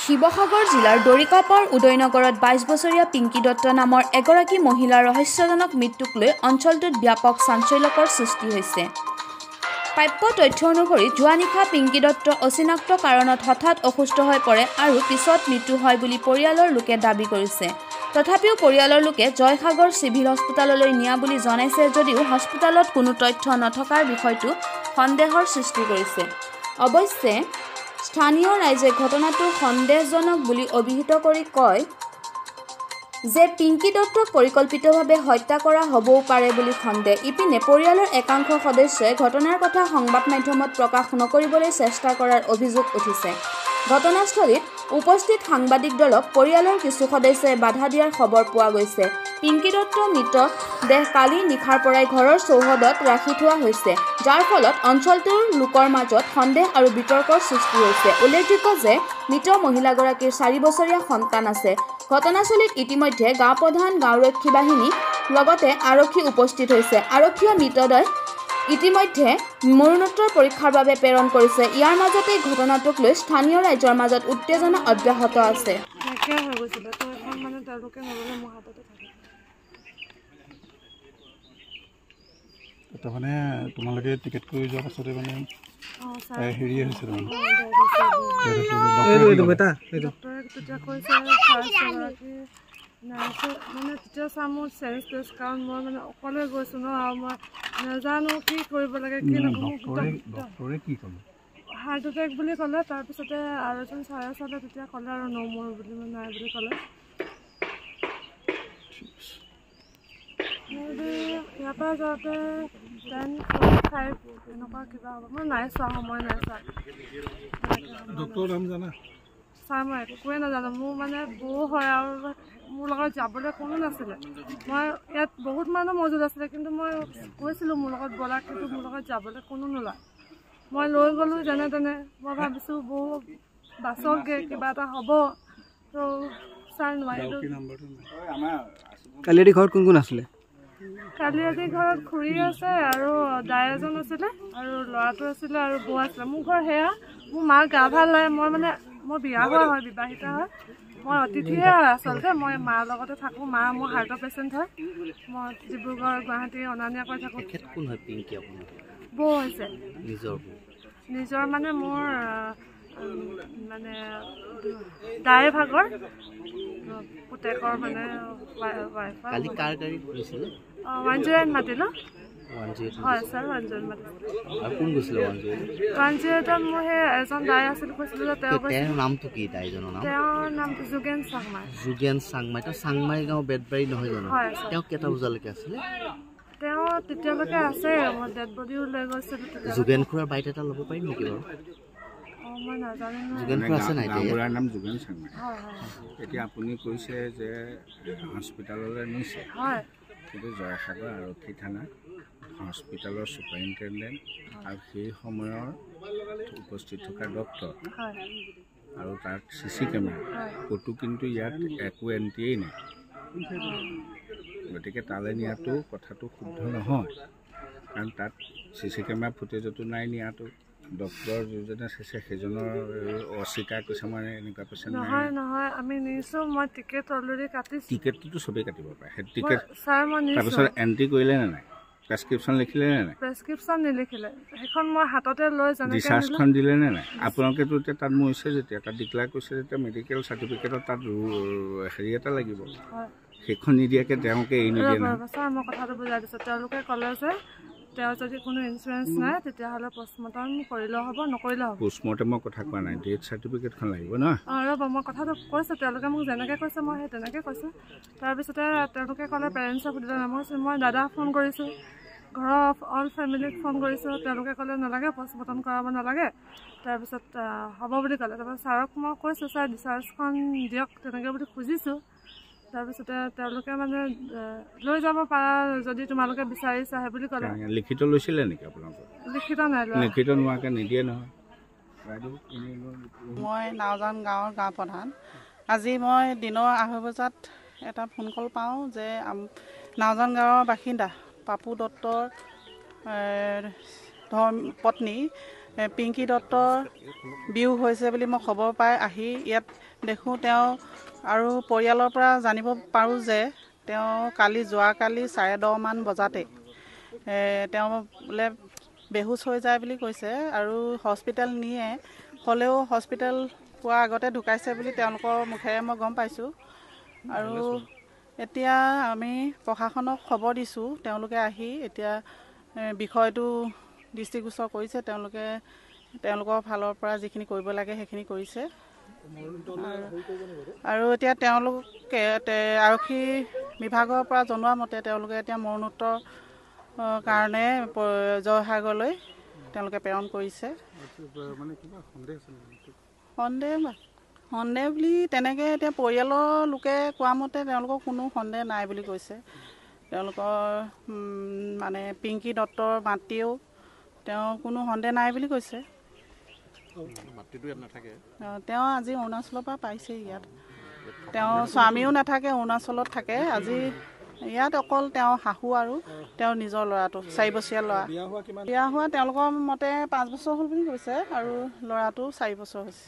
শিৱসাগৰ জিলাৰ দৰিকাপাৰ উদয়নগৰত ২২ বছৰীয়া পিংকি দত্ত নামৰ এগৰাকী মহিলাৰ ৰহস্যজনক মৃত্যুক লৈ অঞ্চলটোত ব্যাপক চাঞ্চল্যকৰ সৃষ্টি হৈছে। প্ৰাপ্য তথ্য অনুসৰি যোৱা নিশা পিংকি দত্ত অচিনাক্ত কাৰণত হঠাৎ অসুস্থ হৈ পৰে আৰু পিছত মৃত্যু হয় বুলি পৰিয়ালৰ লোকে দাবী কৰিছে। তথাপিও পৰিয়ালৰ লোকে জয়সাগৰ চিভিল হস্পিটাললৈ নিয়া বুলি জনাইছে যদিও হস্পিটালত কোনো তথ্য নথকাৰ বিষয়টো সন্দেহৰ সৃষ্টি কৰিছে। অৱশ্যে স্থানীয় ৰাইজে ঘটনাটো সন্দেহজনক বুলি অভিহিত কৰি কয় যে পিংকি দত্তক পৰিকল্পিতভাৱে হত্যা কৰা হ'বও পাৰে বুলি সন্দেহ। ইপিনে পৰিয়ালৰ একাংশ সদস্যই ঘটনাৰ কথা সংবাদ মাধ্যমত প্ৰকাশ নকৰিবলৈ চেষ্টা কৰাৰ অভিযোগ উঠিছে। ঘটনাস্থলীত উপস্থিত সাংবাদিক দলক পৰিয়ালৰ কিছু সদস্যই বাধা দিয়াৰ খবৰ পোৱা গৈছে। পিংকি দত্তৰ মৃতদেহ কালি নিশাৰ পৰাই ঘৰৰ চৌহদত ৰাখি থোৱা হৈছে, যাৰ ফলত অঞ্চলটোৰ লোকৰ মাজত সন্দেহ আৰু বিতৰ্কৰ সৃষ্টি হৈছে। উল্লেখযোগ্য যে মৃত মহিলাগৰাকীৰ ৪ বছৰীয়া সন্তান আছে। ঘটনাস্থলীত ইতিমধ্যে গাঁও প্ৰধান, গাঁওৰক্ষী বাহিনী লগতে আৰক্ষী উপস্থিত হৈছে। আৰক্ষীয়ে মৃতদেহ ইতিমধ্যে মৰণোত্তৰ পৰীক্ষাৰ বাবে প্ৰেৰণ কৰিছে। ইয়াৰ মাজতে ঘটনাটোক লৈ স্থানীয় ৰাইজৰ মাজত উত্তেজনা অব্যাহত আছে। মানে তোমালোকে টিকেট কৰি যোৱাৰ পাছতে মানে হেৰি হৈছে মানে তেতিয়া চা মোৰ চেঞ্জ টেষ্ট কাৰণ মই মানে অকলে গৈছোঁ ন, আৰু মই নাজানো কি কৰিব লাগে কি হাৰ্ট এটেক বুলি ক'লে। তাৰপিছতে আৰু এজন ছাৰে চালে, তেতিয়া ক'লে আৰু নমোৰ বুলি নাই বুলি ক'লে। ইয়াৰ পৰা যাওঁতে 10:45 এনেকুৱা কিবা হ'ব। মই নাই চোৱা, সময় নাই চোৱা। ডক্টৰৰ নাম জানা? ছাৰ মই একোৱে নাজানো। মোৰ মানে বৌ হয় আৰু মোৰ লগত যাবলৈ কোনো নাছিলে। মই ইয়াত বহুত মানুহ মজুত আছিলে, কিন্তু মই কৈছিলোঁ মোৰ লগত ব'লা, কিন্তু মোৰ লগত যাবলৈ কোনো নোলায়। মই লৈ গ'লোঁ যেনে তেনে। মই ভাবিছোঁ বৌ বাচকগৈ, কিবা এটা হ'ব, তো ছাৰ নোৱাৰিলোঁ। কালি ঘৰত কোন কোন আছিলে? কালি ঘৰত খুৰী আছে আৰু দাই এজন আছিলে আৰু ল'ৰাটো আছিলে আৰু বৌ আছিলে। মোৰ ঘৰ সেয়া। মোৰ মাৰ গা ভাল নাই। মই বিয়া হোৱা হয়, বিবাহিতা হয়। মই অতিথিহে হয় আচলতে। মই মাৰ লগতে থাকোঁ। মা মোৰ হাৰ্টৰ পেচেণ্ট হয়। মই ডিব্ৰুগড়, গুৱাহাটী অনা নিয়া কৰি থাকোঁ। বৌ হৈছে নিজৰ মানে মোৰ মানে দাই ভাগৰ পুতেকৰ মানে ৱাইফ। 108 মাতিলোঁ। হয় ছাৰ, 108 মাতিলোঁ। 108ত মোৰ সেই এজন দাই আছিল, কৈছিলোঁ যে তেওঁৰ নামটো কি? দাইজনৰ নাম? তেওঁৰ নামটো যোগেন চাংমাই। যোগেন চাংমাই। তেওঁ চাংমাই গাঁও বেতবাৰী নহয় জানো? হয়। তেওঁ কেইটা বজালৈকে আছিলে? তেওঁ তেতিয়ালৈকে আছে। মই ডেড বডিও লৈ গৈছিলোঁ। যোগেন খুৰাৰ বাইট এটা ল'ব পাৰিম নেকি বাৰু? মই নাজানো। যোগেন খুৰা আছে নাই? গাঁওবুঢ়াৰ নাম যোগেন চাংমাই। এতিয়া আপুনি কৈছে যে হস্পিটাললৈ নিছে, কিন্তু জয়সাগৰ আৰক্ষী থানা হস্পিটালৰ ছুপাৰিণ্টেণ্ডেণ্ট আৰু সেই সময়ৰ উপস্থিত থকা ডক্টৰ আৰু তাত CC কেমেৰা ক'তো কিন্তু ইয়াত একো এণ্ট্ৰিয়েই নাই। গতিকে তালৈ নিয়াটো কথাটো শুদ্ধ নহয়, কাৰণ তাত CC কেমেৰা ফুটেজতো নাই নিয়াটো। ডক্টৰ যিজনে চাইছে সেইজনৰ অস্বীকাৰ কৰিছে, মানে এনেকুৱা পেচেণ্ট নহয় আমি নিছোঁ। মই টিকেট অলৰেডি কাটিছোঁ। টিকেটটোতো চবেই কাটিব পাৰে। সেই টিকেট ছাৰ মই তাৰপিছত এণ্ট্ৰি কৰিলে নে নাই? প্ৰেছক্ৰিপশ্যন লিখিলে নে নাই? প্ৰেছক্ৰিপশ্যন নিলিখিলে। সেইখন মই হাততে লৈ ডিচাৰ্জখন দিলে নে নাই? আপোনালোকেতো এতিয়া তাত মৰিছে যেতিয়া, তাত ডিক্লেয়াৰ কৰিছে যেতিয়া, মেডিকেল চাৰ্টিফিকেটত তাত হেৰি এটা লাগিব। সেইখন নিদিয়াকৈ তেওঁলোকে এৰি নিদিয়ে নহয়। ছাৰ মই কথাটো বুজাই দিছোঁ। তেওঁলোকে ক'লে যে তেওঁ যদি কোনো ইঞ্চুৰেঞ্চ নাই তেতিয়াহ'লে পষ্টমৰ্টম কৰিলেও হ'ব, নকৰিলেও হ'ব। পষ্টমৰ্টমৰ কথা কোৱা নাই, ডেথ চাৰ্টিফিকেটখন লাগিব নহয়। ৰ'ব, মই কথাটো কৈছোঁ। তেওঁলোকে মোক যেনেকৈ কৈছে মই সেই তেনেকৈ কৈছোঁ। তাৰপিছতে তেওঁলোকে ক'লে পেৰেণ্টছক সুধিলে নাই। মই দাদা ফোন কৰিছোঁ, ঘৰৰ অল ফেমিলিক ফোন কৰিছোঁ। তেওঁলোকে ক'লে নালাগে, পষ্টমৰ্টম কৰাব নালাগে। তাৰপিছত হ'ব বুলি ক'লে। তাৰপিছত ছাৰক মই কৈছোঁ, ছাৰ ডিচাৰ্জখন দিয়ক, তেনেকৈ বুলি খুজিছোঁ। তাৰপিছতে তেওঁলোকে মানে লৈ যাব পাৰা যদি তোমালোকে বিচাৰিছা সেই বুলি ক'লে। লিখিত লৈছিলে নেকি আপোনালোকে? লিখিত নাই লোৱা। লিখিত নোহোৱাকৈ নিদিয়ে নহয়। মই নাওজান গাঁৱৰ গাঁও প্ৰধান। আজি মই দিনৰ 2:30 বজাত এটা ফোন কল পাওঁ যে নাওজান গাঁৱৰ বাসিন্দা পাপু দত্তৰ পত্নী পিংকী দত্তৰ বিয়োগ হৈছে বুলি মই খবৰ পাই আহি ইয়াত দেখোঁ। তেওঁ আৰু পৰিয়ালৰ পৰা জানিব পাৰোঁ যে তেওঁ যোৱাকালি 10:30 মান বজাতে তেওঁ বোলে বেহুচ হৈ যায় বুলি কৈছে আৰু হস্পিটেল নিয়ে, হ'লেও হস্পিটেল পোৱাৰ আগতে ঢুকাইছে বুলি তেওঁলোকৰ মুখেৰে মই গম পাইছোঁ। আৰু এতিয়া আমি প্ৰশাসনক খবৰ দিছোঁ, তেওঁলোকে আহি এতিয়া বিষয়টো দৃষ্টিগোচৰ কৰিছে। তেওঁলোকৰ ফালৰ পৰা যিখিনি কৰিব লাগে সেইখিনি কৰিছে। আৰু এতিয়া তেওঁলোকে আৰক্ষী বিভাগৰ পৰা জনোৱা মতে তেওঁলোকে এতিয়া মৰণোত্তৰ কাৰণে জয়সাগৰলৈ তেওঁলোকে প্ৰেৰণ কৰিছে। সন্দেহ বুলি তেনেকৈ এতিয়া পৰিয়ালৰ লোকে কোৱা মতে তেওঁলোকৰ কোনো সন্দেহ নাই বুলি কৈছে। তেওঁলোকৰ মানে পিংকী দত্তৰ মাতৃয়েও তেওঁ কোনো সন্দেহ নাই বুলি কৈছে। তেওঁ আজি অৰুণাচলৰ পৰা পাইছে ইয়াত। তেওঁৰ স্বামীও নাথাকে, অৰুণাচলত থাকে। আজি ইয়াত অকল তেওঁ শাহু আৰু তেওঁৰ নিজৰ ল'ৰাটো 4 বছৰীয়া ল'ৰা। বিয়া হোৱা তেওঁলোকৰ মতে 5 বছৰ হ'ল বুলি কৈছে আৰু ল'ৰাটো 4 বছৰ হৈছে।